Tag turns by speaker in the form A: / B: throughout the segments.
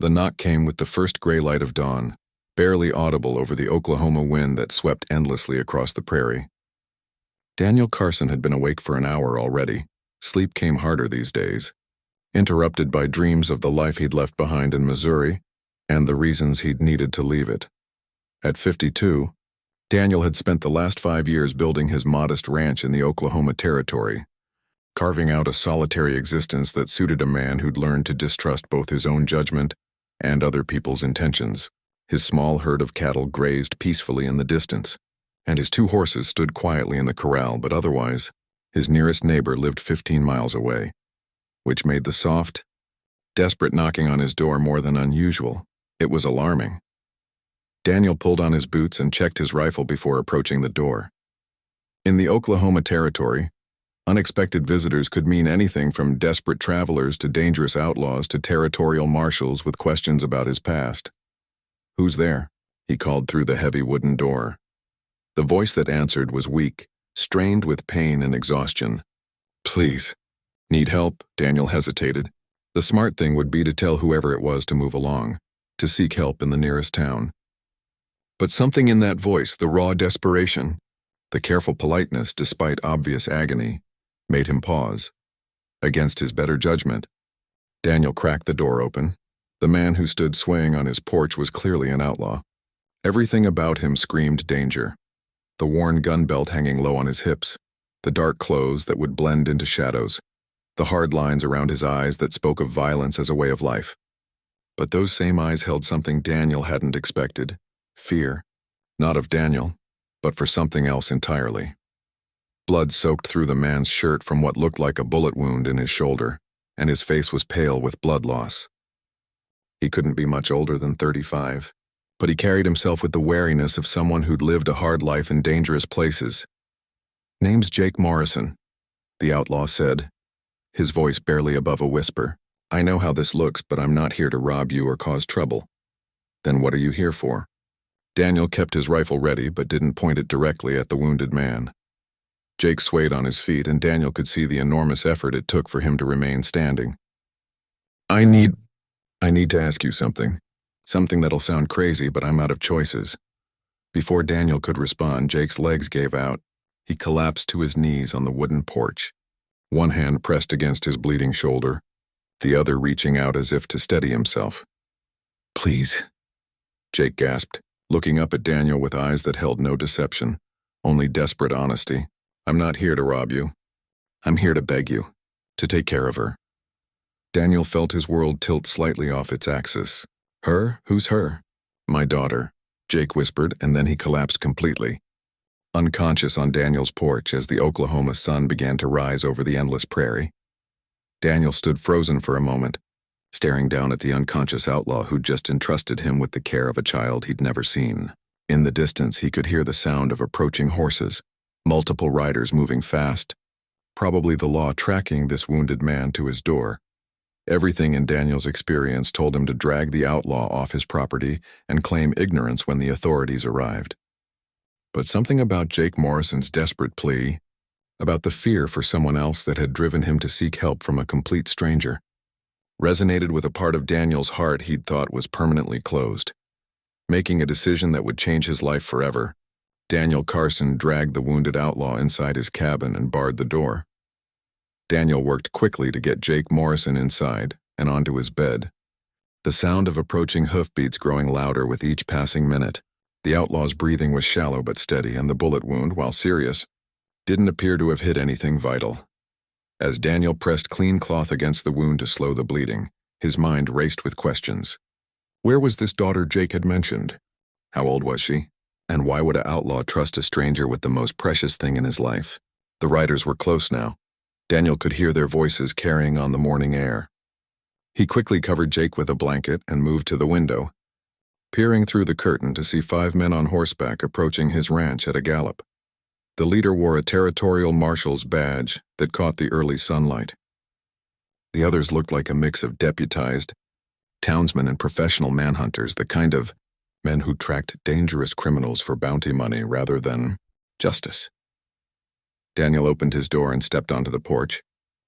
A: The knock came with the first gray light of dawn, barely audible over the Oklahoma wind that swept endlessly across the prairie. Daniel Carson had been awake for an hour already. Sleep came harder these days, interrupted by dreams of the life he'd left behind in Missouri and the reasons he'd needed to leave it. At 52, Daniel had spent the last 5 years building his modest ranch in the Oklahoma Territory, carving out a solitary existence that suited a man who'd learned to distrust both his own judgment and other people's intentions. His small herd of cattle grazed peacefully in the distance, and his 2 horses stood quietly in the corral, but otherwise, his nearest neighbor lived 15 miles away, which made the soft, desperate knocking on his door more than unusual. It was alarming. Daniel pulled on his boots and checked his rifle before approaching the door. In the Oklahoma Territory, unexpected visitors could mean anything from desperate travelers to dangerous outlaws to territorial marshals with questions about his past. "Who's there?" he called through the heavy wooden door. The voice that answered was weak, strained with pain and exhaustion. "Please." "Need help?" Daniel hesitated. The smart thing would be to tell whoever it was to move along, to seek help in the nearest town. But something in that voice, the raw desperation, the careful politeness despite obvious agony, made him pause. Against his better judgment, Daniel cracked the door open. The man who stood swaying on his porch was clearly an outlaw. Everything about him screamed danger. The worn gun belt hanging low on his hips, the dark clothes that would blend into shadows, the hard lines around his eyes that spoke of violence as a way of life. But those same eyes held something Daniel hadn't expected. Fear, not of Daniel, but for something else entirely. Blood soaked through the man's shirt from what looked like a bullet wound in his shoulder, and his face was pale with blood loss. He couldn't be much older than 35, but he carried himself with the wariness of someone who'd lived a hard life in dangerous places. "Name's Jake Morrison," the outlaw said, his voice barely above a whisper. "I know how this looks, but I'm not here to rob you or cause trouble." "Then what are you here for?" Daniel kept his rifle ready but didn't point it directly at the wounded man. Jake swayed on his feet, and Daniel could see the enormous effort it took for him to remain standing. I need to ask you something. Something that'll sound crazy, but I'm out of choices." Before Daniel could respond, Jake's legs gave out. He collapsed to his knees on the wooden porch, one hand pressed against his bleeding shoulder, the other reaching out as if to steady himself. "Please," Jake gasped, looking up at Daniel with eyes that held no deception, only desperate honesty. "I'm not here to rob you. I'm here to beg you, to take care of her." Daniel felt his world tilt slightly off its axis. "Her? Who's her?" "My daughter," Jake whispered, and then he collapsed completely, unconscious on Daniel's porch as the Oklahoma sun began to rise over the endless prairie. Daniel stood frozen for a moment, staring down at the unconscious outlaw who'd just entrusted him with the care of a child he'd never seen. In the distance, he could hear the sound of approaching horses, multiple riders moving fast, probably the law tracking this wounded man to his door. Everything in Daniel's experience told him to drag the outlaw off his property and claim ignorance when the authorities arrived. But something about Jake Morrison's desperate plea, about the fear for someone else that had driven him to seek help from a complete stranger, resonated with a part of Daniel's heart he'd thought was permanently closed. Making a decision that would change his life forever, Daniel Carson dragged the wounded outlaw inside his cabin and barred the door. Daniel worked quickly to get Jake Morrison inside and onto his bed, the sound of approaching hoofbeats growing louder with each passing minute. The outlaw's breathing was shallow but steady, and the bullet wound, while serious, didn't appear to have hit anything vital. As Daniel pressed clean cloth against the wound to slow the bleeding, his mind raced with questions. Where was this daughter Jake had mentioned? How old was she? And why would an outlaw trust a stranger with the most precious thing in his life? The riders were close now. Daniel could hear their voices carrying on the morning air. He quickly covered Jake with a blanket and moved to the window, peering through the curtain to see 5 men on horseback approaching his ranch at a gallop. The leader wore a territorial marshal's badge that caught the early sunlight. The others looked like a mix of deputized townsmen and professional manhunters, the kind of men who tracked dangerous criminals for bounty money rather than justice. Daniel opened his door and stepped onto the porch,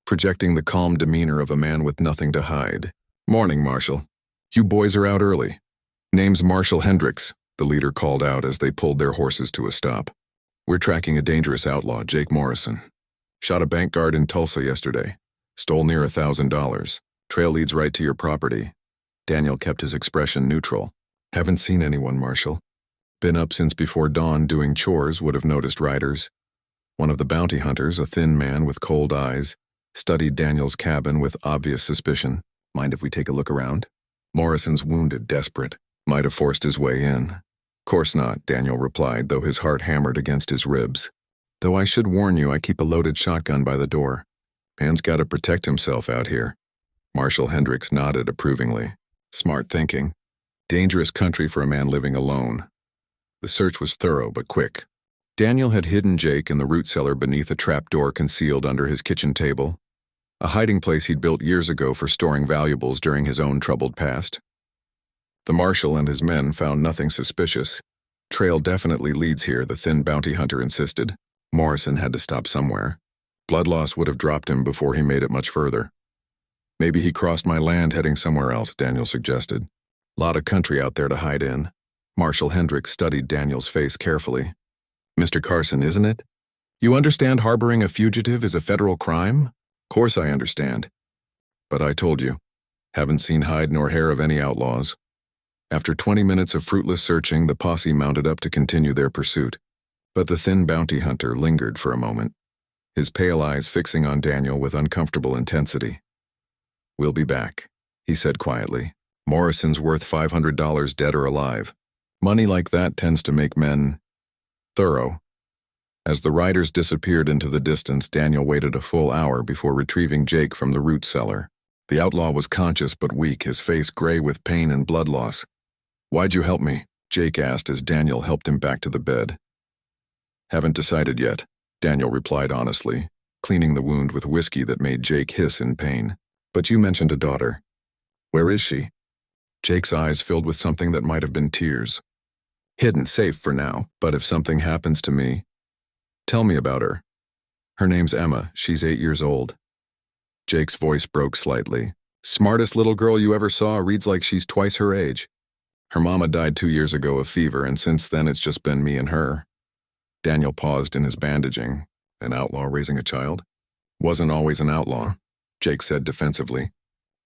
A: projecting the calm demeanor of a man with nothing to hide. "Morning, Marshal," You boys are out early. Name's Marshall Hendricks, the leader called out as they pulled their horses to a stop. We're tracking a dangerous outlaw, Jake Morrison. Shot a bank guard in Tulsa yesterday. Stole near $1,000. Trail leads right to your property. Daniel kept his expression neutral. Haven't seen anyone, Marshall. Been up since before dawn doing chores, would have noticed riders. One of the bounty hunters, a thin man with cold eyes, studied Daniel's cabin with obvious suspicion. Mind if we take a look around? Morrison's wounded, desperate. Might have forced his way in. Course not, Daniel replied, though his heart hammered against his ribs. Though I should warn you, I keep a loaded shotgun by the door. Man's gotta protect himself out here. Marshall Hendricks nodded approvingly. Smart thinking. Dangerous country for a man living alone. The search was thorough but quick. Daniel had hidden Jake in the root cellar beneath a trapdoor concealed under his kitchen table, a hiding place he'd built years ago for storing valuables during his own troubled past. The marshal and his men found nothing suspicious. Trail definitely leads here, the thin bounty hunter insisted. Morrison had to stop somewhere. Blood loss would have dropped him before he made it much further. Maybe he crossed my land heading somewhere else, Daniel suggested. Lot of country out there to hide in. Marshall Hendricks studied Daniel's face carefully. Mr. Carson, isn't it? You understand harboring a fugitive is a federal crime? Course I understand. But I told you, haven't seen hide nor hair of any outlaws. After 20 minutes of fruitless searching, the posse mounted up to continue their pursuit. But the thin bounty hunter lingered for a moment, his pale eyes fixing on Daniel with uncomfortable intensity. We'll be back, he said quietly. Morrison's worth $500 dead or alive. Money like that tends to make men thorough. As the riders disappeared into the distance, Daniel waited a full hour before retrieving Jake from the root cellar. The outlaw was conscious but weak, his face gray with pain and blood loss. Why'd you help me? Jake asked as Daniel helped him back to the bed. Haven't decided yet, Daniel replied honestly, cleaning the wound with whiskey that made Jake hiss in pain. But you mentioned a daughter. Where is she? Jake's eyes filled with something that might have been tears. Hidden safe for now, but if something happens to me, tell me about her. Her name's Emma, she's 8 years old. Jake's voice broke slightly. Smartest little girl you ever saw, reads like she's twice her age. Her mama died 2 years ago of fever, and since then it's just been me and her. Daniel paused in his bandaging. An outlaw raising a child? Wasn't always an outlaw, Jake said defensively.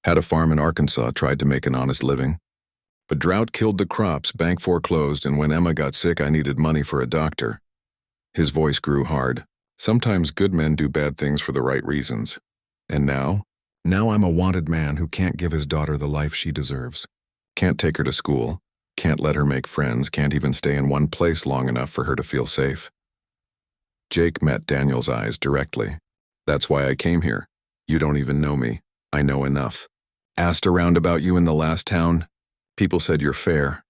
A: Had a farm in Arkansas, tried to make an honest living. But drought killed the crops, bank foreclosed, and when Emma got sick I needed money for a doctor. His voice grew hard. Sometimes good men do bad things for the right reasons. And now? Now I'm a wanted man who can't give his daughter the life she deserves. Can't take her to school, can't let her make friends, can't even stay in one place long enough for her to feel safe. Jake met Daniel's eyes directly. That's why I came here. You don't even know me. I know enough. Asked around about you in the last town. People said you're fair.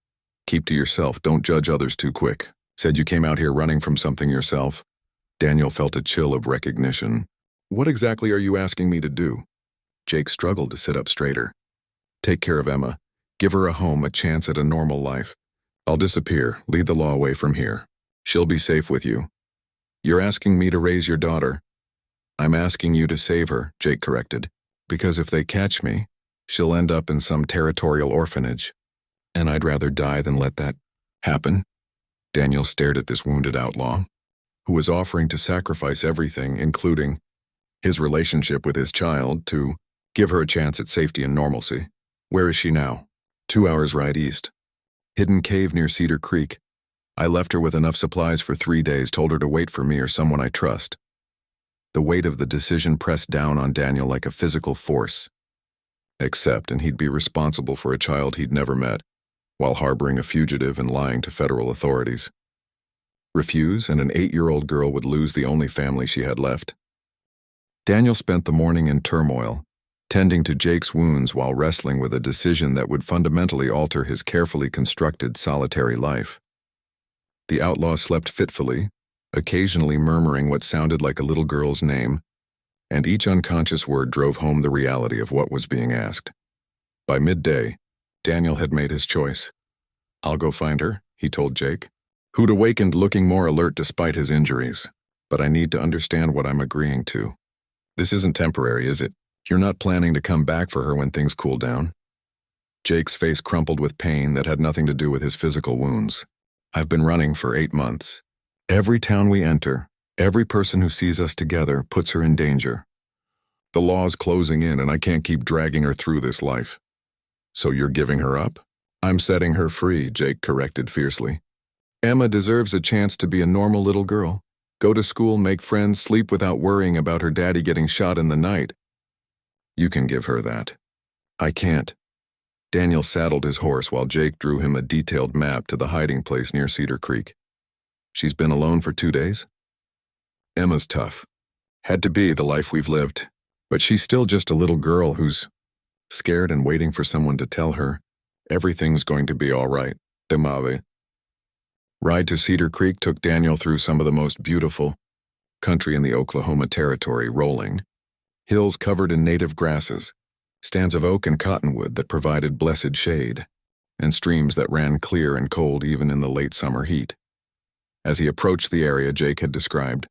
A: Keep to yourself, don't judge others too quick. Said you came out here running from something yourself. Daniel felt a chill of recognition. What exactly are you asking me to do? Jake struggled to sit up straighter. Take care of Emma. Give her a home, a chance at a normal life. I'll disappear, lead the law away from here. She'll be safe with you. You're asking me to raise your daughter. I'm asking you to save her, Jake corrected. Because if they catch me, she'll end up in some territorial orphanage. And I'd rather die than let that happen. Daniel stared at this wounded outlaw, who was offering to sacrifice everything, including his relationship with his child, to give her a chance at safety and normalcy. Where is she now? 2 hours ride east. Hidden cave near Cedar Creek. I left her with enough supplies for 3 days, told her to wait for me or someone I trust. The weight of the decision pressed down on Daniel like a physical force. Accept, and he'd be responsible for a child he'd never met, while harboring a fugitive and lying to federal authorities. Refuse, and an 8-year-old girl would lose the only family she had left. Daniel spent the morning in turmoil, tending to Jake's wounds while wrestling with a decision that would fundamentally alter his carefully constructed solitary life. The outlaw slept fitfully, occasionally murmuring what sounded like a little girl's name, and each unconscious word drove home the reality of what was being asked. By midday, Daniel had made his choice. I'll go find her, he told Jake, who'd awakened looking more alert despite his injuries. But I need to understand what I'm agreeing to. This isn't temporary, is it? You're not planning to come back for her when things cool down? Jake's face crumpled with pain that had nothing to do with his physical wounds. I've been running for 8 months. Every town we enter, every person who sees us together puts her in danger. The law's closing in and I can't keep dragging her through this life. So you're giving her up? I'm setting her free, Jake corrected fiercely. Emma deserves a chance to be a normal little girl. Go to school, make friends, sleep without worrying about her daddy getting shot in the night. You can give her that. I can't. Daniel saddled his horse while Jake drew him a detailed map to the hiding place near Cedar Creek. She's been alone for 2 days? Emma's tough. Had to be the life we've lived. But she's still just a little girl who's scared and waiting for someone to tell her everything's going to be all right. Demave. Ride to Cedar Creek took Daniel through some of the most beautiful country in the Oklahoma Territory, rolling hills covered in native grasses, stands of oak and cottonwood that provided blessed shade, and streams that ran clear and cold even in the late summer heat. As he approached the area Jake had described,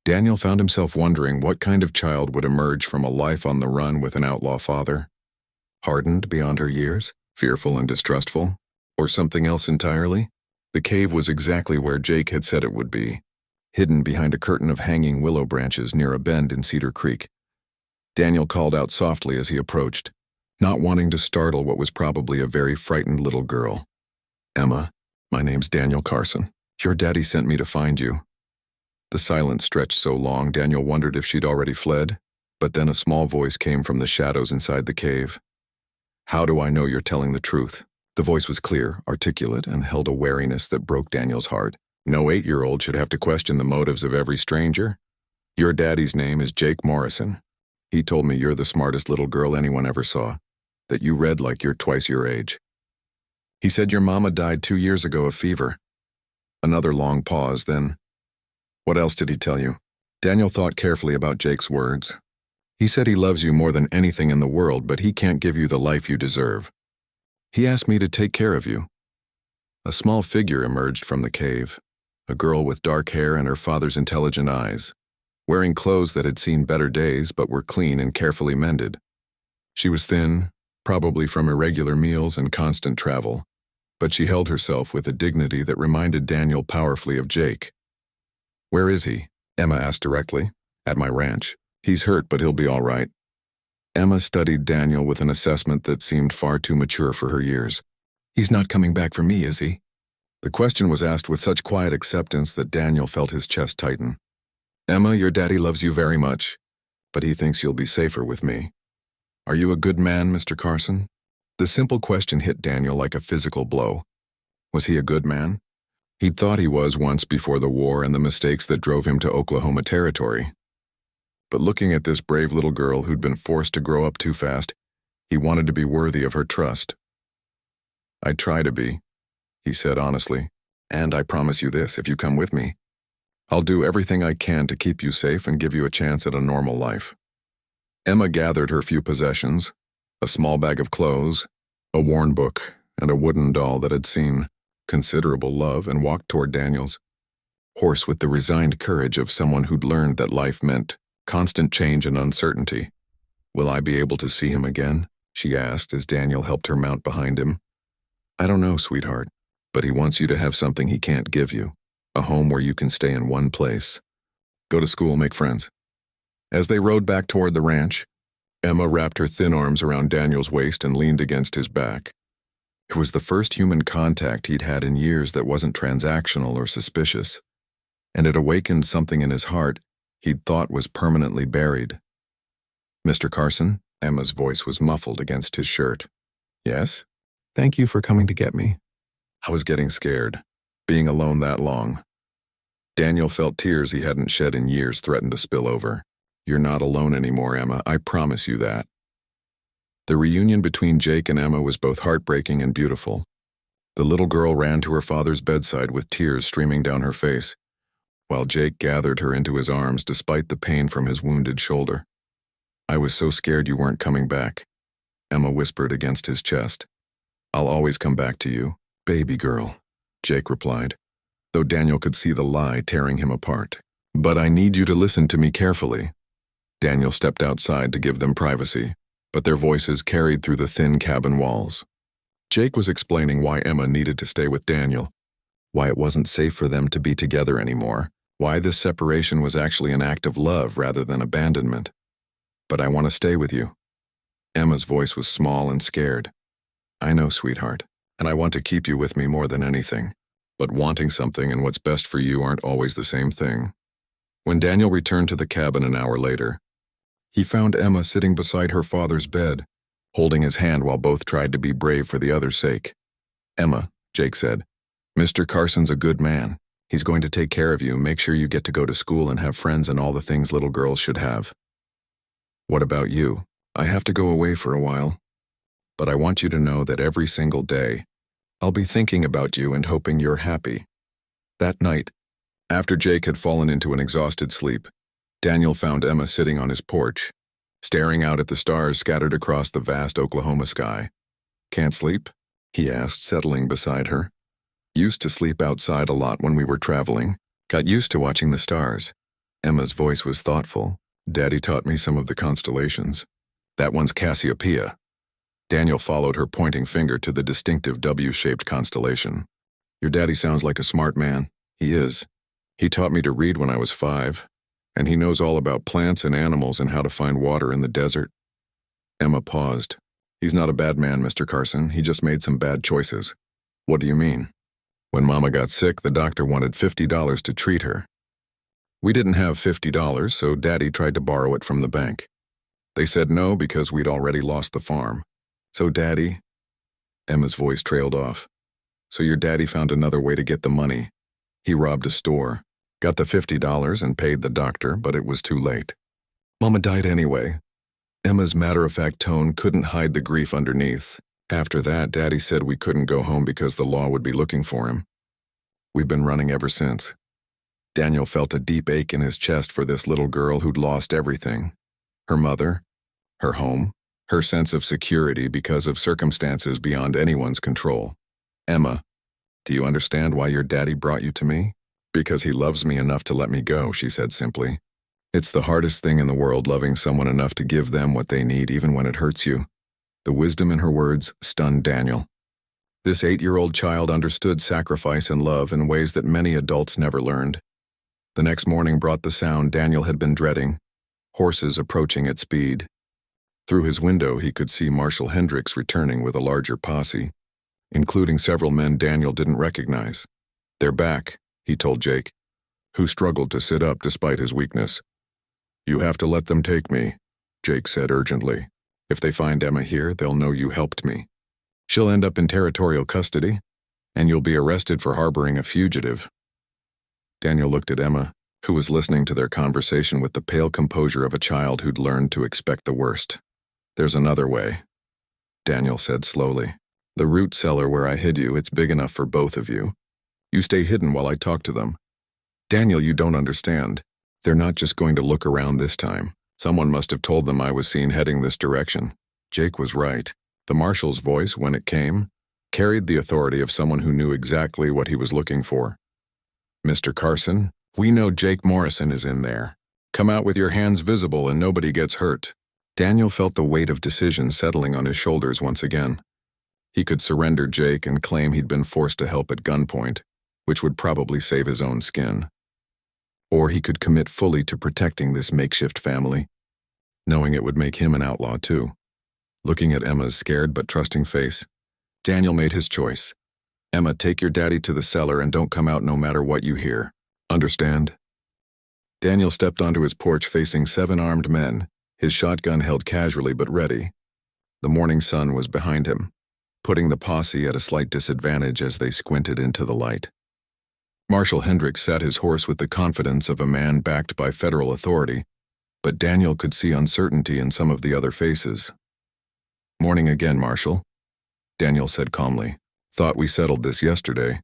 A: Daniel found himself wondering what kind of child would emerge from a life on the run with an outlaw father. Hardened beyond her years, fearful and distrustful, or something else entirely? The cave was exactly where Jake had said it would be, hidden behind a curtain of hanging willow branches near a bend in Cedar Creek. Daniel called out softly as he approached, not wanting to startle what was probably a very frightened little girl. Emma, my name's Daniel Carson. Your daddy sent me to find you. The silence stretched so long Daniel wondered if she'd already fled, but then a small voice came from the shadows inside the cave. How do I know you're telling the truth? The voice was clear, articulate, and held a wariness that broke Daniel's heart. No 8-year-old should have to question the motives of every stranger. Your daddy's name is Jake Morrison. He told me you're the smartest little girl anyone ever saw, that you read like you're twice your age. He said your mama died 2 years ago of fever. Another long pause, then, what else did he tell you? Daniel thought carefully about Jake's words. He said he loves you more than anything in the world, but he can't give you the life you deserve. He asked me to take care of you. A small figure emerged from the cave, a girl with dark hair and her father's intelligent eyes, wearing clothes that had seen better days but were clean and carefully mended. She was thin, probably from irregular meals and constant travel, but she held herself with a dignity that reminded Daniel powerfully of Jake. Where is he? Emma asked directly. At my ranch. He's hurt, but he'll be all right. Emma studied Daniel with an assessment that seemed far too mature for her years. He's not coming back for me, is he? The question was asked with such quiet acceptance that Daniel felt his chest tighten. Emma, your daddy loves you very much, but he thinks you'll be safer with me. Are you a good man, Mr. Carson? The simple question hit Daniel like a physical blow. Was he a good man? He'd thought he was once before the war and the mistakes that drove him to Oklahoma Territory. But looking at this brave little girl who'd been forced to grow up too fast, he wanted to be worthy of her trust. I try to be, he said honestly, and I promise you this, if you come with me, I'll do everything I can to keep you safe and give you a chance at a normal life. Emma gathered her few possessions, a small bag of clothes, a worn book, and a wooden doll that had seen considerable love, and walked toward Daniel's horse with the resigned courage of someone who'd learned that life meant constant change and uncertainty. Will I be able to see him again? She asked as Daniel helped her mount behind him. I don't know, sweetheart, but he wants you to have something he can't give you, a home where you can stay in one place. Go to school, make friends. As they rode back toward the ranch, Emma wrapped her thin arms around Daniel's waist and leaned against his back. It was the first human contact he'd had in years that wasn't transactional or suspicious, and it awakened something in his heart he'd thought was permanently buried. Mr. Carson? Emma's voice was muffled against his shirt. Yes? Thank you for coming to get me. I was getting scared, being alone that long. Daniel felt tears he hadn't shed in years threaten to spill over. You're not alone anymore, Emma, I promise you that. The reunion between Jake and Emma was both heartbreaking and beautiful. The little girl ran to her father's bedside with tears streaming down her face, while Jake gathered her into his arms despite the pain from his wounded shoulder. I was so scared you weren't coming back, Emma whispered against his chest. I'll always come back to you, baby girl, Jake replied, though Daniel could see the lie tearing him apart. But I need you to listen to me carefully. Daniel stepped outside to give them privacy, but their voices carried through the thin cabin walls. Jake was explaining why Emma needed to stay with Daniel, why it wasn't safe for them to be together anymore, why this separation was actually an act of love rather than abandonment. "But I want to stay with you." Emma's voice was small and scared. "I know, sweetheart, and I want to keep you with me more than anything. But wanting something and what's best for you aren't always the same thing." When Daniel returned to the cabin an hour later, he found Emma sitting beside her father's bed, holding his hand while both tried to be brave for the other's sake. "Emma," Jake said, "Mr. Carson's a good man. He's going to take care of you, make sure you get to go to school and have friends and all the things little girls should have. What about you? I have to go away for a while. But I want you to know that every single day, I'll be thinking about you and hoping you're happy." That night, after Jake had fallen into an exhausted sleep, Daniel found Emma sitting on his porch, staring out at the stars scattered across the vast Oklahoma sky. "Can't sleep?" he asked, settling beside her. "Used to sleep outside a lot when we were traveling. Got used to watching the stars." Emma's voice was thoughtful. "Daddy taught me some of the constellations. That one's Cassiopeia." Daniel followed her pointing finger to the distinctive W-shaped constellation. "Your daddy sounds like a smart man." "He is. He taught me to read when I was 5, and he knows all about plants and animals and how to find water in the desert." Emma paused. "He's not a bad man, Mr. Carson. He just made some bad choices." "What do you mean?" "When Mama got sick, the doctor wanted $50 to treat her. We didn't have $50, so Daddy tried to borrow it from the bank. They said no because we'd already lost the farm. So Daddy—" Emma's voice trailed off. "So your daddy found another way to get the money. He robbed a store, got the $50 and paid the doctor, but it was too late. Mama died anyway." Emma's matter-of-fact tone couldn't hide the grief underneath. "After that, Daddy said we couldn't go home because the law would be looking for him. We've been running ever since." Daniel felt a deep ache in his chest for this little girl who'd lost everything. Her mother, her home, her sense of security because of circumstances beyond anyone's control. "Emma, do you understand why your daddy brought you to me?" "Because he loves me enough to let me go," she said simply. "It's the hardest thing in the world, loving someone enough to give them what they need even when it hurts you." The wisdom in her words stunned Daniel. This 8-year-old child understood sacrifice and love in ways that many adults never learned. The next morning brought the sound Daniel had been dreading: horses approaching at speed. Through his window, he could see Marshal Hendricks returning with a larger posse, including several men Daniel didn't recognize. "They're back," he told Jake, who struggled to sit up despite his weakness. "You have to let them take me," Jake said urgently. "If they find Emma here, they'll know you helped me. She'll end up in territorial custody, and you'll be arrested for harboring a fugitive." Daniel looked at Emma, who was listening to their conversation with the pale composure of a child who'd learned to expect the worst. "There's another way," Daniel said slowly. "The root cellar where I hid you, it's big enough for both of you. You stay hidden while I talk to them." "Daniel, you don't understand. They're not just going to look around this time. Someone must have told them I was seen heading this direction." Jake was right. The marshal's voice, when it came, carried the authority of someone who knew exactly what he was looking for. "Mr. Carson, we know Jake Morrison is in there. Come out with your hands visible and nobody gets hurt." Daniel felt the weight of decision settling on his shoulders once again. He could surrender Jake and claim he'd been forced to help at gunpoint, which would probably save his own skin. Or he could commit fully to protecting this makeshift family, knowing it would make him an outlaw too. Looking at Emma's scared but trusting face, Daniel made his choice. "Emma, take your daddy to the cellar and don't come out no matter what you hear. Understand?" Daniel stepped onto his porch facing 7 armed men, his shotgun held casually but ready. The morning sun was behind him, putting the posse at a slight disadvantage as they squinted into the light. Marshal Hendricks sat his horse with the confidence of a man backed by federal authority, but Daniel could see uncertainty in some of the other faces. "Morning again, Marshal," Daniel said calmly. "Thought we settled this yesterday."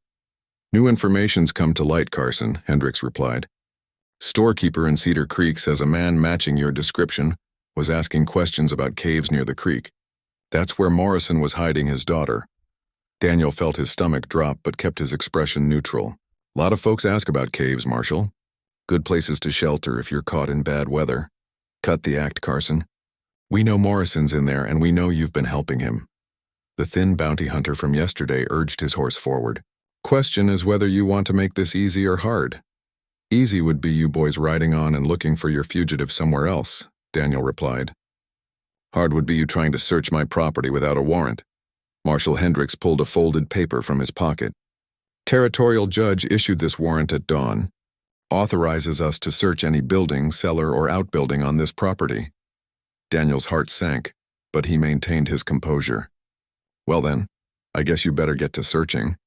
A: "New information's come to light, Carson," Hendricks replied. "Storekeeper in Cedar Creek says a man matching your description was asking questions about caves near the creek. That's where Morrison was hiding his daughter." Daniel felt his stomach drop but kept his expression neutral. "Lot of folks ask about caves, Marshal. Good places to shelter if you're caught in bad weather." "Cut the act, Carson. We know Morrison's in there and we know you've been helping him. The thin bounty hunter from yesterday urged his horse forward. Question is whether you want to make this easy or hard. Easy would be you boys riding on and looking for your fugitive somewhere else, Daniel replied. Hard would be you trying to search my property without a warrant. Marshal Hendricks pulled a folded paper from his pocket. Territorial judge issued this warrant at dawn. Authorizes us to search any building, cellar, or outbuilding on this property. Daniel's heart sank, but he maintained his composure. Well then, I guess you better get to searching.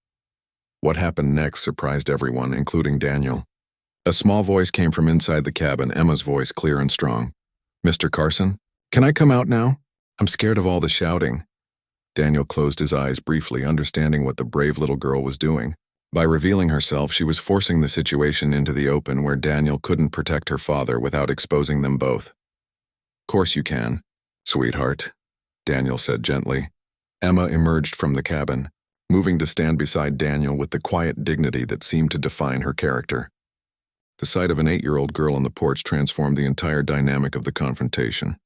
A: What happened next surprised everyone, including Daniel. A small voice came from inside the cabin, Emma's voice clear and strong. Mr. Carson, can I come out now? I'm scared of all the shouting. Daniel closed his eyes briefly, understanding what the brave little girl was doing. By revealing herself, she was forcing the situation into the open where Daniel couldn't protect her father without exposing them both. Course you can, sweetheart, Daniel said gently. Emma emerged from the cabin, moving to stand beside Daniel with the quiet dignity that seemed to define her character. The sight of an 8-year-old girl on the porch transformed the entire dynamic of the confrontation.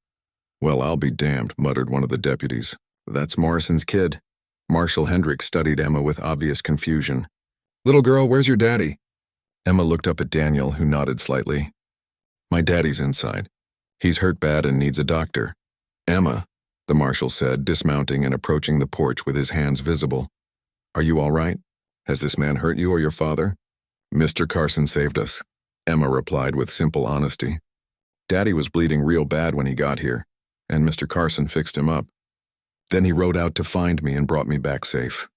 A: Well, I'll be damned, muttered one of the deputies. That's Morrison's kid. Marshal Hendricks studied Emma with obvious confusion. Little girl, where's your daddy? Emma looked up at Daniel, who nodded slightly. My daddy's inside. He's hurt bad and needs a doctor. Emma, the marshal said, dismounting and approaching the porch with his hands visible. Are you all right? Has this man hurt you or your father? Mr. Carson saved us, Emma replied with simple honesty. Daddy was bleeding real bad when he got here, and Mr. Carson fixed him up. Then he rode out to find me and brought me back safe.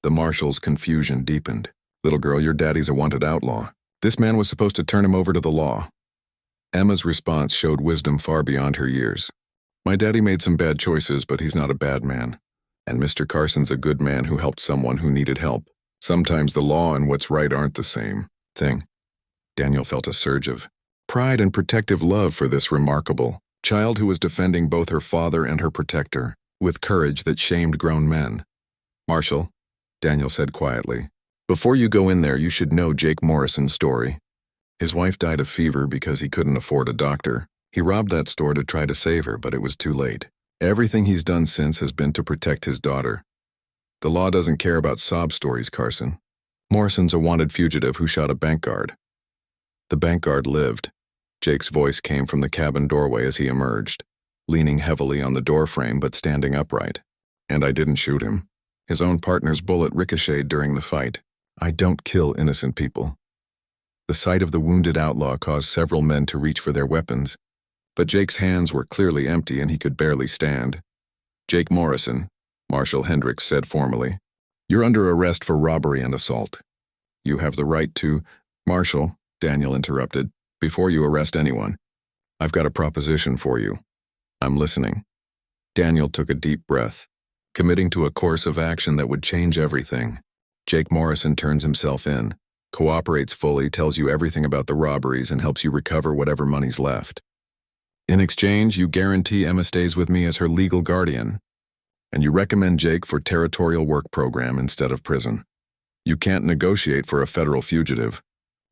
A: The marshal's confusion deepened. Little girl, your daddy's a wanted outlaw. This man was supposed to turn him over to the law. Emma's response showed wisdom far beyond her years. My daddy made some bad choices, but he's not a bad man. And Mr. Carson's a good man who helped someone who needed help. Sometimes the law and what's right aren't the same thing. Daniel felt a surge of pride and protective love for this remarkable child who was defending both her father and her protector, with courage that shamed grown men. Marshal, Daniel said quietly, before you go in there, you should know Jake Morrison's story. His wife died of fever because he couldn't afford a doctor. He robbed that store to try to save her, but it was too late. Everything he's done since has been to protect his daughter. The law doesn't care about sob stories, Carson. Morrison's a wanted fugitive who shot a bank guard. The bank guard lived. Jake's voice came from the cabin doorway as he emerged, leaning heavily on the doorframe but standing upright. And I didn't shoot him. His own partner's bullet ricocheted during the fight. I don't kill innocent people. The sight of the wounded outlaw caused several men to reach for their weapons, but Jake's hands were clearly empty and he could barely stand. Jake Morrison, Marshal Hendricks said formally, you're under arrest for robbery and assault. You have the right to— Marshal, Daniel interrupted, before you arrest anyone, I've got a proposition for you. I'm listening. Daniel took a deep breath, committing to a course of action that would change everything. Jake Morrison turns himself in, cooperates fully, tells you everything about the robberies and helps you recover whatever money's left. In exchange, you guarantee Emma stays with me as her legal guardian, and you recommend Jake for territorial work program instead of prison. You can't negotiate for a federal fugitive.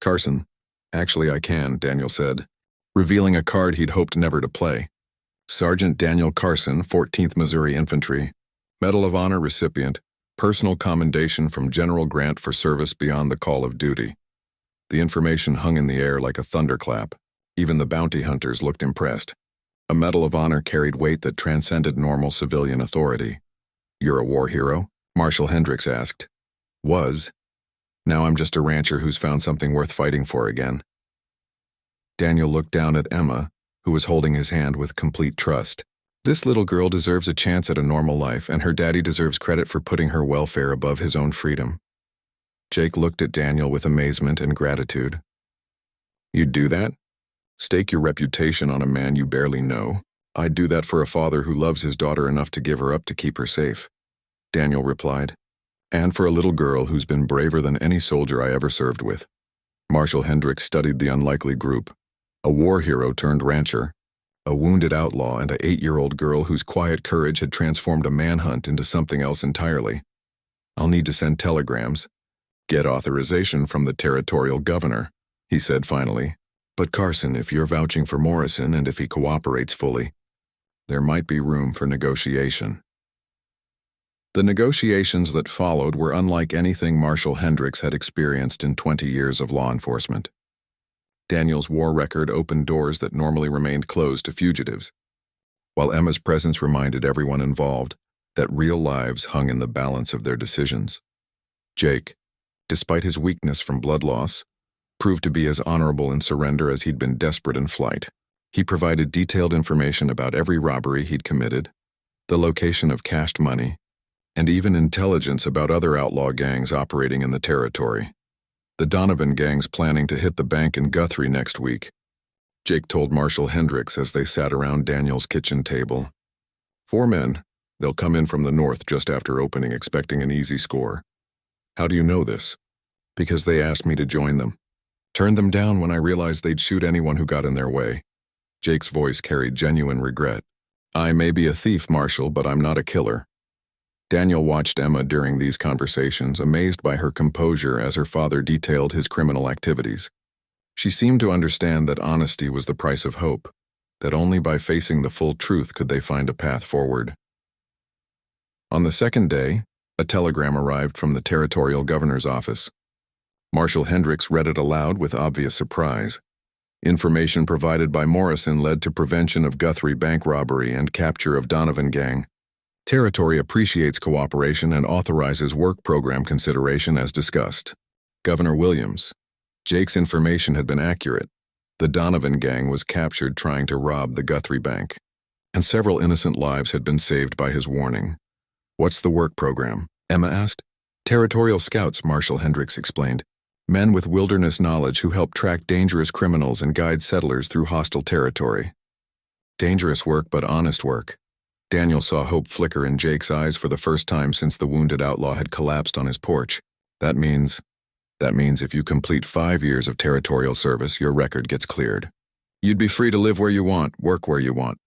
A: Carson, actually I can, Daniel said, revealing a card he'd hoped never to play. Sergeant Daniel Carson, 14th Missouri Infantry, Medal of Honor recipient, personal commendation from General Grant for service beyond the call of duty. The information hung in the air like a thunderclap. Even the bounty hunters looked impressed. A Medal of Honor carried weight that transcended normal civilian authority. You're a war hero? Marshal Hendricks asked. Was. Now I'm just a rancher who's found something worth fighting for again. Daniel looked down at Emma, who was holding his hand with complete trust. This little girl deserves a chance at a normal life, and her daddy deserves credit for putting her welfare above his own freedom. Jake looked at Daniel with amazement and gratitude. You'd do that? Stake your reputation on a man you barely know? I'd do that for a father who loves his daughter enough to give her up to keep her safe, Daniel replied. And for a little girl who's been braver than any soldier I ever served with. Marshal Hendricks studied the unlikely group. A war hero turned rancher. A wounded outlaw and an 8-year-old girl whose quiet courage had transformed a manhunt into something else entirely. I'll need to send telegrams. Get authorization from the territorial governor, he said finally. But Carson, if you're vouching for Morrison and if he cooperates fully, there might be room for negotiation. The negotiations that followed were unlike anything Marshall Hendricks had experienced in 20 years of law enforcement. Daniel's war record opened doors that normally remained closed to fugitives, while Emma's presence reminded everyone involved that real lives hung in the balance of their decisions. Jake, despite his weakness from blood loss, proved to be as honorable in surrender as he'd been desperate in flight. He provided detailed information about every robbery he'd committed, the location of cached money, and even intelligence about other outlaw gangs operating in the territory. The Donovan gang's planning to hit the bank in Guthrie next week, Jake told Marshall Hendricks as they sat around Daniel's kitchen table. 4 men. They'll come in from the north just after opening, expecting an easy score. How do you know this? Because they asked me to join them. Turned them down when I realized they'd shoot anyone who got in their way. Jake's voice carried genuine regret. I may be a thief, Marshall, but I'm not a killer. Daniel watched Emma during these conversations, amazed by her composure as her father detailed his criminal activities. She seemed to understand that honesty was the price of hope, that only by facing the full truth could they find a path forward. On the second day, a telegram arrived from the territorial governor's office. Marshall Hendricks read it aloud with obvious surprise. Information provided by Morrison led to prevention of Guthrie bank robbery and capture of Donovan gang. Territory appreciates cooperation and authorizes work program consideration as discussed. Governor Williams. Jake's information had been accurate. The Donovan gang was captured trying to rob the Guthrie bank, and several innocent lives had been saved by his warning. What's the work program? Emma asked. Territorial scouts, Marshall Hendricks explained. Men with wilderness knowledge who help track dangerous criminals and guide settlers through hostile territory. Dangerous work, but honest work. Daniel saw hope flicker in Jake's eyes for the first time since the wounded outlaw had collapsed on his porch. That means if you complete 5 years of territorial service, your record gets cleared. You'd be free to live where you want, work where you want.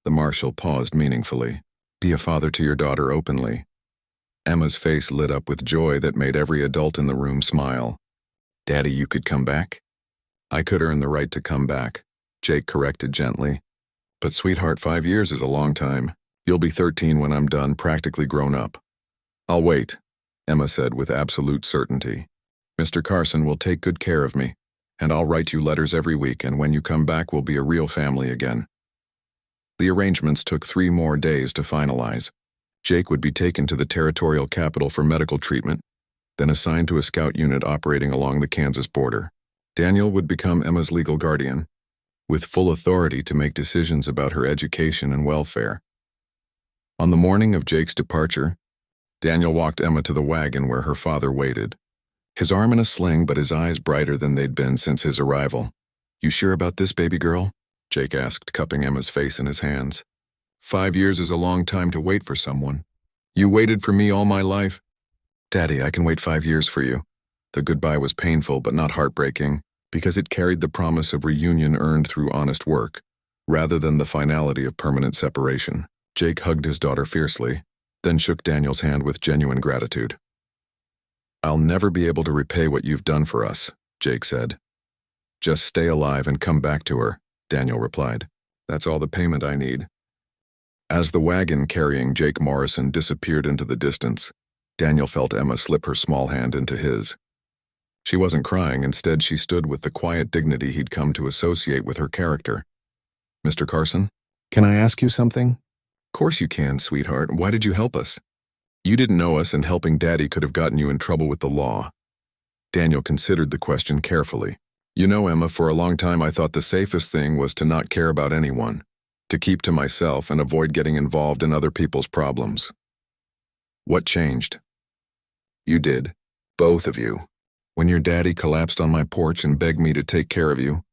A: The marshal paused meaningfully. Be a father to your daughter openly. Emma's face lit up with joy that made every adult in the room smile. Daddy, you could come back? I could earn the right to come back, Jake corrected gently. But sweetheart, 5 years is a long time. You'll be 13 when I'm done, practically grown up. I'll wait, Emma said with absolute certainty. Mr. Carson will take good care of me, and I'll write you letters every week, and when you come back we'll be a real family again. The arrangements took 3 more days to finalize. Jake would be taken to the territorial capital for medical treatment, then assigned to a scout unit operating along the Kansas border. Daniel would become Emma's legal guardian, with full authority to make decisions about her education and welfare. On the morning of Jake's departure, Daniel walked Emma to the wagon where her father waited. His arm in a sling, but his eyes brighter than they'd been since his arrival. You sure about this, baby girl? Jake asked, cupping Emma's face in his hands. 5 years is a long time to wait for someone. You waited for me all my life? Daddy, I can wait 5 years for you. The goodbye was painful but not heartbreaking, because it carried the promise of reunion earned through honest work, rather than the finality of permanent separation. Jake hugged his daughter fiercely, then shook Daniel's hand with genuine gratitude. I'll never be able to repay what you've done for us, Jake said. Just stay alive and come back to her, Daniel replied. That's all the payment I need. As the wagon carrying Jake Morrison disappeared into the distance, Daniel felt Emma slip her small hand into his. She wasn't crying, instead she stood with the quiet dignity he'd come to associate with her character. Mr. Carson, can I ask you something? Of course you can, sweetheart. Why did you help us? You didn't know us, and helping Daddy could have gotten you in trouble with the law. Daniel considered the question carefully. You know, Emma, for a long time I thought the safest thing was to not care about anyone, to keep to myself and avoid getting involved in other people's problems. What changed? You did. Both of you. When your daddy collapsed on my porch and begged me to take care of you,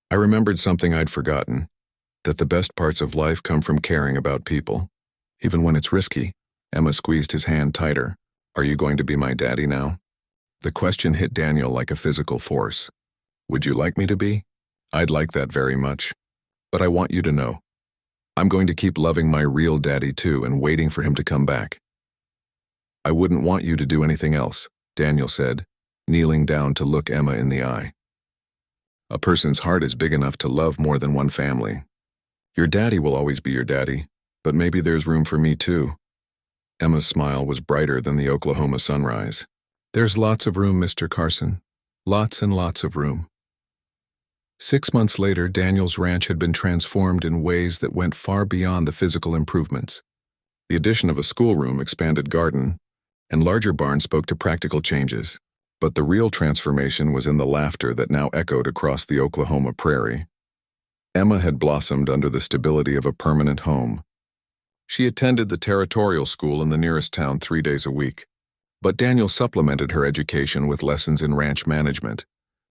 A: I remembered something I'd forgotten, that the best parts of life come from caring about people, even when it's risky. Emma squeezed his hand tighter. Are you going to be my daddy now? The question hit Daniel like a physical force. Would you like me to be? I'd like that very much. But I want you to know. I'm going to keep loving my real daddy too and waiting for him to come back. I wouldn't want you to do anything else, Daniel said, kneeling down to look Emma in the eye. A person's heart is big enough to love more than one family. Your daddy will always be your daddy, but maybe there's room for me too. Emma's smile was brighter than the Oklahoma sunrise. "There's lots of room, Mr. Carson. Lots and lots of room." 6 months later, Daniel's ranch had been transformed in ways that went far beyond the physical improvements. The addition of a schoolroom, expanded garden, and larger barn spoke to practical changes. But the real transformation was in the laughter that now echoed across the Oklahoma prairie. Emma had blossomed under the stability of a permanent home. She attended the territorial school in the nearest town 3 days a week. But Daniel supplemented her education with lessons in ranch management,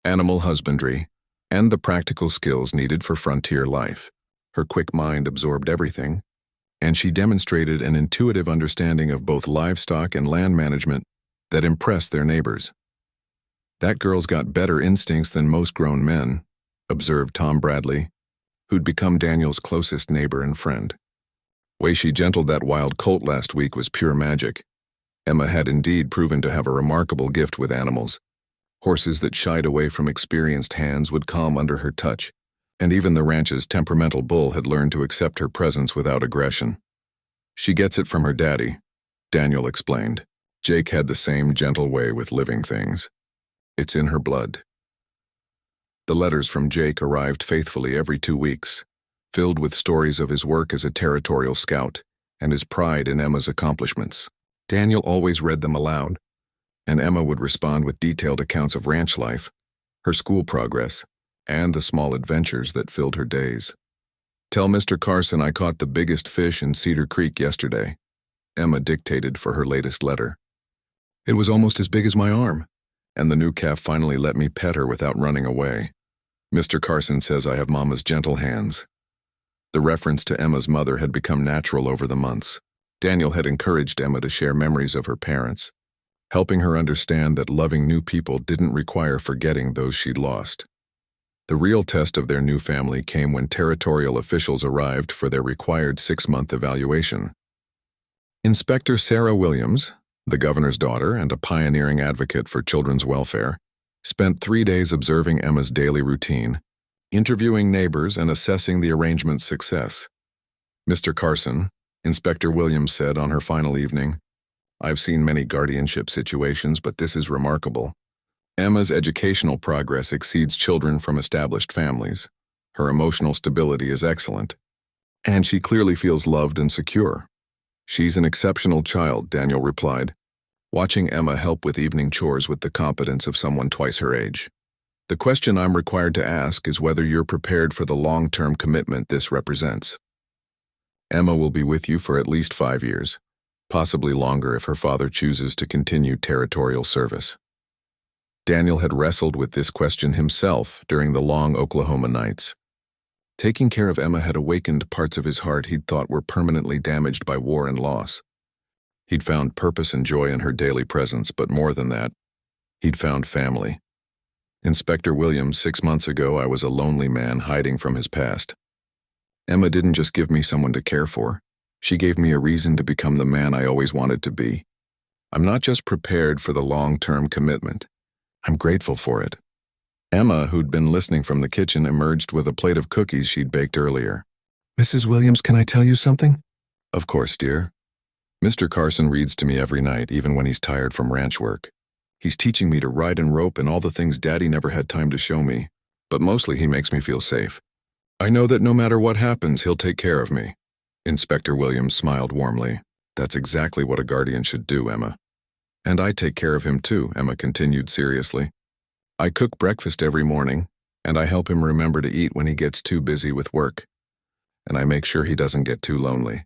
A: animal husbandry, and the practical skills needed for frontier life. Her quick mind absorbed everything, and she demonstrated an intuitive understanding of both livestock and land management that impressed their neighbors. "That girl's got better instincts than most grown men," observed Tom Bradley, who'd become Daniel's closest neighbor and friend. "Way she gentled that wild colt last week was pure magic." Emma had indeed proven to have a remarkable gift with animals. Horses that shied away from experienced hands would calm under her touch, and even the ranch's temperamental bull had learned to accept her presence without aggression. "She gets it from her daddy," Daniel explained. "Jake had the same gentle way with living things. It's in her blood." The letters from Jake arrived faithfully every 2 weeks, filled with stories of his work as a territorial scout and his pride in Emma's accomplishments. Daniel always read them aloud, and Emma would respond with detailed accounts of ranch life, her school progress, and the small adventures that filled her days. "Tell Mr. Carson I caught the biggest fish in Cedar Creek yesterday," Emma dictated for her latest letter. "It was almost as big as my arm, and the new calf finally let me pet her without running away. Mr. Carson says I have Mama's gentle hands." The reference to Emma's mother had become natural over the months. Daniel had encouraged Emma to share memories of her parents, helping her understand that loving new people didn't require forgetting those she'd lost. The real test of their new family came when territorial officials arrived for their required 6-month evaluation. Inspector Sarah Williams, the governor's daughter and a pioneering advocate for children's welfare, spent 3 days observing Emma's daily routine, interviewing neighbors and assessing the arrangement's success. "Mr. Carson," Inspector Williams said on her final evening, "I've seen many guardianship situations, but this is remarkable. Emma's educational progress exceeds children from established families. Her emotional stability is excellent, and she clearly feels loved and secure." "She's an exceptional child," Daniel replied, watching Emma help with evening chores with the competence of someone twice her age. "The question I'm required to ask is whether you're prepared for the long-term commitment this represents. Emma will be with you for at least 5 years, possibly longer if her father chooses to continue territorial service." Daniel had wrestled with this question himself during the long Oklahoma nights. Taking care of Emma had awakened parts of his heart he'd thought were permanently damaged by war and loss. He'd found purpose and joy in her daily presence, but more than that, he'd found family. "Inspector Williams, 6 months ago I was a lonely man hiding from his past. Emma didn't just give me someone to care for. She gave me a reason to become the man I always wanted to be. I'm not just prepared for the long-term commitment. I'm grateful for it." Emma, who'd been listening from the kitchen, emerged with a plate of cookies she'd baked earlier. "Mrs. Williams, can I tell you something?" "Of course, dear." "Mr. Carson reads to me every night, even when he's tired from ranch work. He's teaching me to ride and rope and all the things Daddy never had time to show me, but mostly he makes me feel safe. I know that no matter what happens, he'll take care of me." Inspector Williams smiled warmly. "That's exactly what a guardian should do, Emma." "And I take care of him too," Emma continued seriously. "I cook breakfast every morning, and I help him remember to eat when he gets too busy with work. And I make sure he doesn't get too lonely."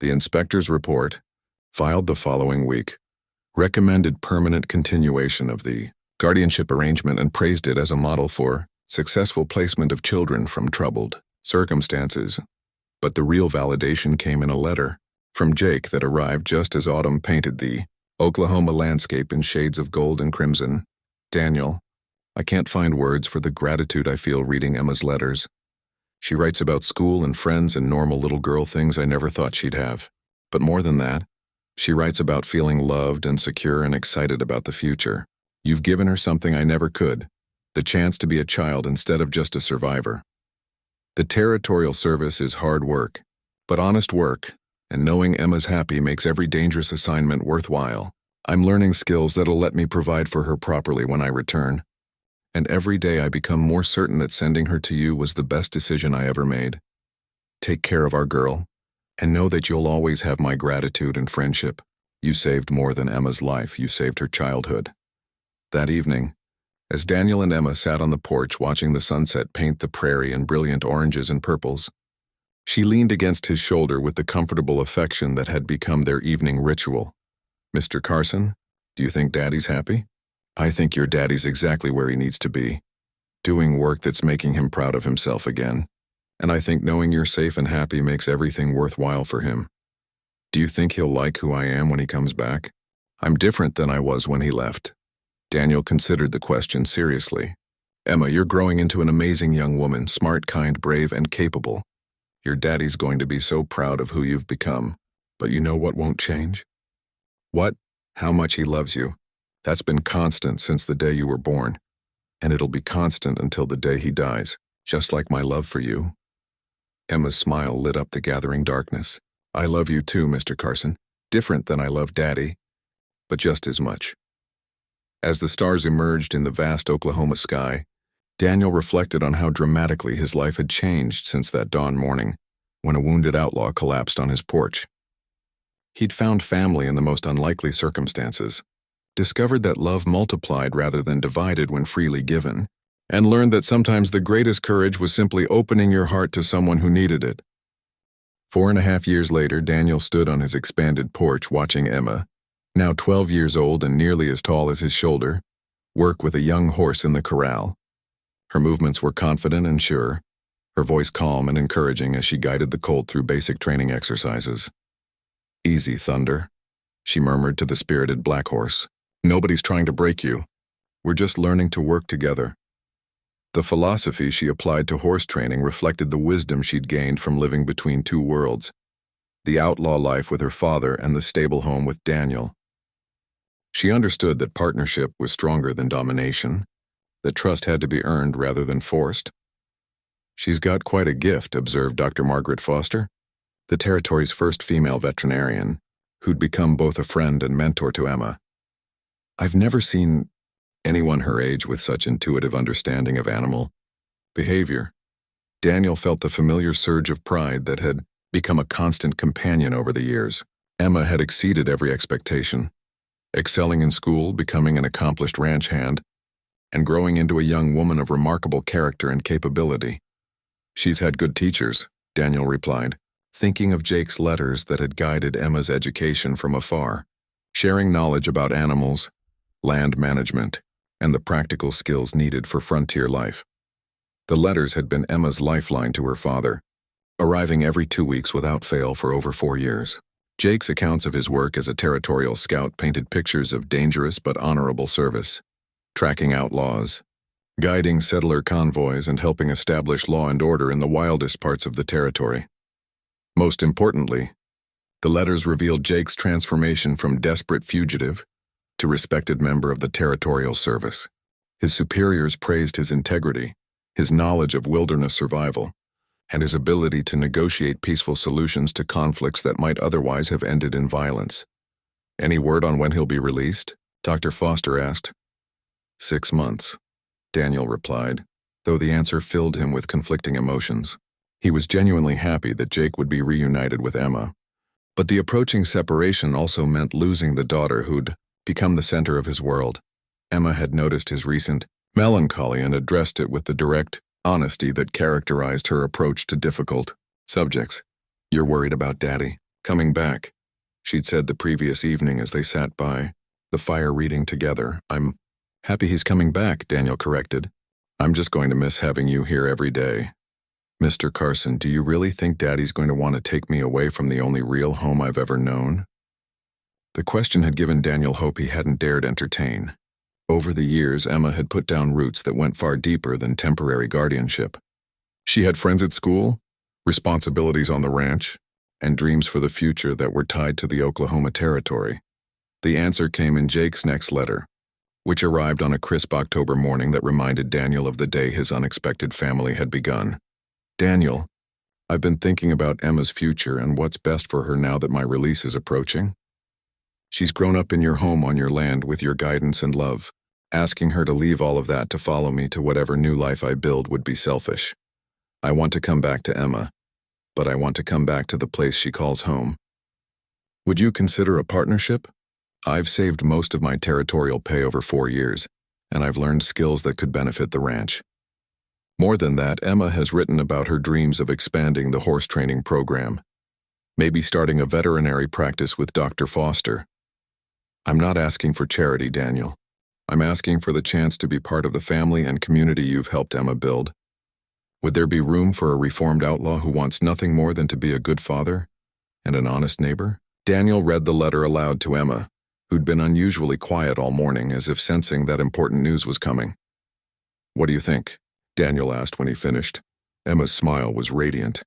A: The inspector's report, filed the following week, recommended permanent continuation of the guardianship arrangement and praised it as a model for successful placement of children from troubled circumstances. But the real validation came in a letter from Jake that arrived just as autumn painted the Oklahoma landscape in shades of gold and crimson. "Daniel, I can't find words for the gratitude I feel reading Emma's letters. She writes about school and friends and normal little girl things I never thought she'd have. But more than that, she writes about feeling loved and secure and excited about the future. You've given her something I never could, the chance to be a child instead of just a survivor. The territorial service is hard work, but honest work, and knowing Emma's happy makes every dangerous assignment worthwhile. I'm learning skills that'll let me provide for her properly when I return. And every day I become more certain that sending her to you was the best decision I ever made. Take care of our girl, and know that you'll always have my gratitude and friendship. You saved more than Emma's life, you saved her childhood. That evening, as Daniel and Emma sat on the porch watching the sunset paint the prairie in brilliant oranges and purples, she leaned against his shoulder with the comfortable affection that had become their evening ritual. Mr. Carson, do you think Daddy's happy? I think your daddy's exactly where he needs to be, doing work that's making him proud of himself again. And I think knowing you're safe and happy makes everything worthwhile for him. Do you think he'll like who I am when he comes back? I'm different than I was when he left. Daniel considered the question seriously. Emma, you're growing into an amazing young woman, smart, kind, brave, and capable. Your daddy's going to be so proud of who you've become. But you know what won't change? What? How much he loves you. That's been constant since the day you were born. And it'll be constant until the day he dies, just like my love for you. Emma's smile lit up the gathering darkness. I love you too, Mr. Carson. Different than I love Daddy, but just as much. As the stars emerged in the vast Oklahoma sky, Daniel reflected on how dramatically his life had changed since that dawn morning, when a wounded outlaw collapsed on his porch. He'd found family in the most unlikely circumstances, discovered that love multiplied rather than divided when freely given, and learned that sometimes the greatest courage was simply opening your heart to someone who needed it. 4.5 years later, Daniel stood on his expanded porch watching Emma, now 12 years old and nearly as tall as his shoulder, work with a young horse in the corral. Her movements were confident and sure, her voice calm and encouraging as she guided the colt through basic training exercises. Easy, Thunder, she murmured to the spirited black horse. Nobody's trying to break you. We're just learning to work together. The philosophy she applied to horse training reflected the wisdom she'd gained from living between two worlds, the outlaw life with her father and the stable home with Daniel. She understood that partnership was stronger than domination, that trust had to be earned rather than forced. She's got quite a gift, observed Dr. Margaret Foster, the territory's first female veterinarian, who'd become both a friend and mentor to Emma. I've never seen anyone her age with such intuitive understanding of animal behavior. Daniel felt the familiar surge of pride that had become a constant companion over the years. Emma had exceeded every expectation, excelling in school, becoming an accomplished ranch hand, and growing into a young woman of remarkable character and capability. She's had good teachers, Daniel replied, thinking of Jake's letters that had guided Emma's education from afar, sharing knowledge about animals, land management, and the practical skills needed for frontier life. The letters had been Emma's lifeline to her father, arriving every 2 weeks without fail for over 4 years. Jake's accounts of his work as a territorial scout painted pictures of dangerous but honorable service, tracking outlaws, guiding settler convoys, and helping establish law and order in the wildest parts of the territory. Most importantly, the letters revealed Jake's transformation from desperate fugitive to respected member of the territorial service. His superiors praised his integrity, his knowledge of wilderness survival, and his ability to negotiate peaceful solutions to conflicts that might otherwise have ended in violence. Any word on when he'll be released? Dr. Foster asked. 6 months, Daniel replied, though the answer filled him with conflicting emotions. He was genuinely happy that Jake would be reunited with Emma, but the approaching separation also meant losing the daughter who'd become the center of his world. Emma had noticed his recent melancholy and addressed it with the direct honesty that characterized her approach to difficult subjects. You're worried about Daddy coming back, she'd said the previous evening as they sat by the fire reading together. I'm happy he's coming back, Daniel corrected. I'm just going to miss having you here every day. Mr. Carson, do you really think Daddy's going to want to take me away from the only real home I've ever known? The question had given Daniel hope he hadn't dared entertain. Over the years, Emma had put down roots that went far deeper than temporary guardianship. She had friends at school, responsibilities on the ranch, and dreams for the future that were tied to the Oklahoma territory. The answer came in Jake's next letter, which arrived on a crisp October morning that reminded Daniel of the day his unexpected family had begun. Daniel, I've been thinking about Emma's future and what's best for her now that my release is approaching. She's grown up in your home on your land with your guidance and love. Asking her to leave all of that to follow me to whatever new life I build would be selfish. I want to come back to Emma, but I want to come back to the place she calls home. Would you consider a partnership? I've saved most of my territorial pay over 4 years, and I've learned skills that could benefit the ranch. More than that, Emma has written about her dreams of expanding the horse training program, maybe starting a veterinary practice with Dr. Foster. I'm not asking for charity, Daniel. I'm asking for the chance to be part of the family and community you've helped Emma build. Would there be room for a reformed outlaw who wants nothing more than to be a good father and an honest neighbor? Daniel read the letter aloud to Emma, who'd been unusually quiet all morning, as if sensing that important news was coming. What do you think? Daniel asked when he finished. Emma's smile was radiant.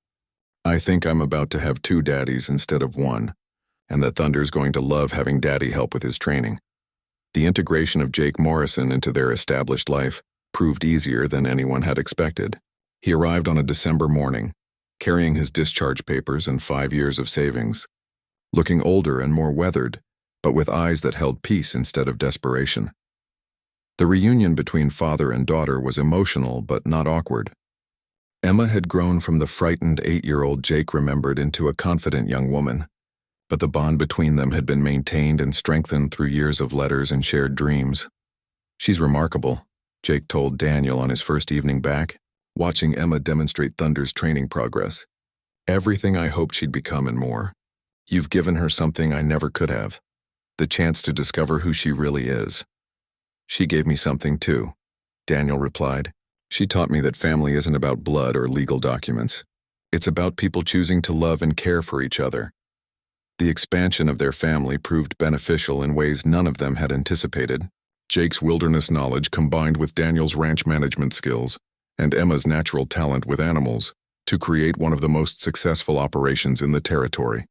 A: I think I'm about to have 2 daddies instead of 1, and that Thunder's going to love having Daddy help with his training. The integration of Jake Morrison into their established life proved easier than anyone had expected. He arrived on a December morning, carrying his discharge papers and 5 years of savings, looking older and more weathered, but with eyes that held peace instead of desperation. The reunion between father and daughter was emotional but not awkward. Emma had grown from the frightened 8-year-old Jake remembered into a confident young woman, but the bond between them had been maintained and strengthened through years of letters and shared dreams. She's remarkable, Jake told Daniel on his first evening back, watching Emma demonstrate Thunder's training progress. Everything I hoped she'd become and more. You've given her something I never could have, the chance to discover who she really is. She gave me something too, Daniel replied. She taught me that family isn't about blood or legal documents. It's about people choosing to love and care for each other. The expansion of their family proved beneficial in ways none of them had anticipated. Jake's wilderness knowledge combined with Daniel's ranch management skills and Emma's natural talent with animals to create one of the most successful operations in the territory.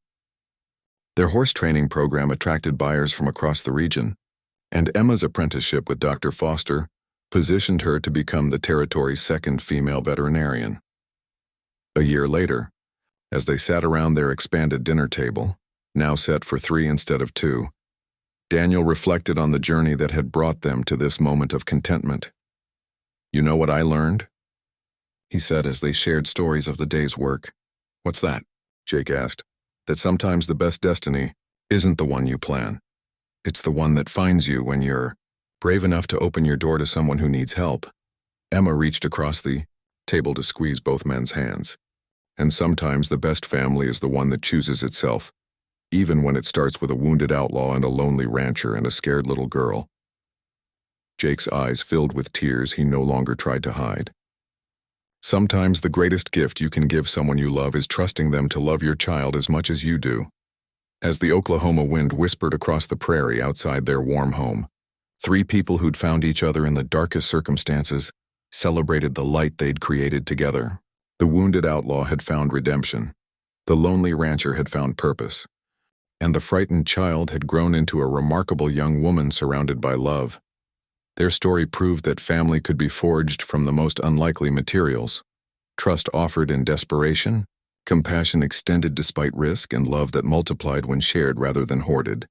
A: Their horse training program attracted buyers from across the region, and Emma's apprenticeship with Dr. Foster positioned her to become the territory's 2nd female veterinarian. A year later, as they sat around their expanded dinner table, now set for 3 instead of 2, Daniel reflected on the journey that had brought them to this moment of contentment. You know what I learned? He said as they shared stories of the day's work. What's that? Jake asked. That sometimes the best destiny isn't the one you plan. It's the one that finds you when you're brave enough to open your door to someone who needs help. Emma reached across the table to squeeze both men's hands. And sometimes the best family is the one that chooses itself, even when it starts with a wounded outlaw and a lonely rancher and a scared little girl. Jake's eyes filled with tears he no longer tried to hide. Sometimes the greatest gift you can give someone you love is trusting them to love your child as much as you do. As the Oklahoma wind whispered across the prairie outside their warm home, 3 people who'd found each other in the darkest circumstances celebrated the light they'd created together. The wounded outlaw had found redemption. The lonely rancher had found purpose. And the frightened child had grown into a remarkable young woman surrounded by love. Their story proved that family could be forged from the most unlikely materials: trust offered in desperation, compassion extended despite risk, and love that multiplied when shared rather than hoarded.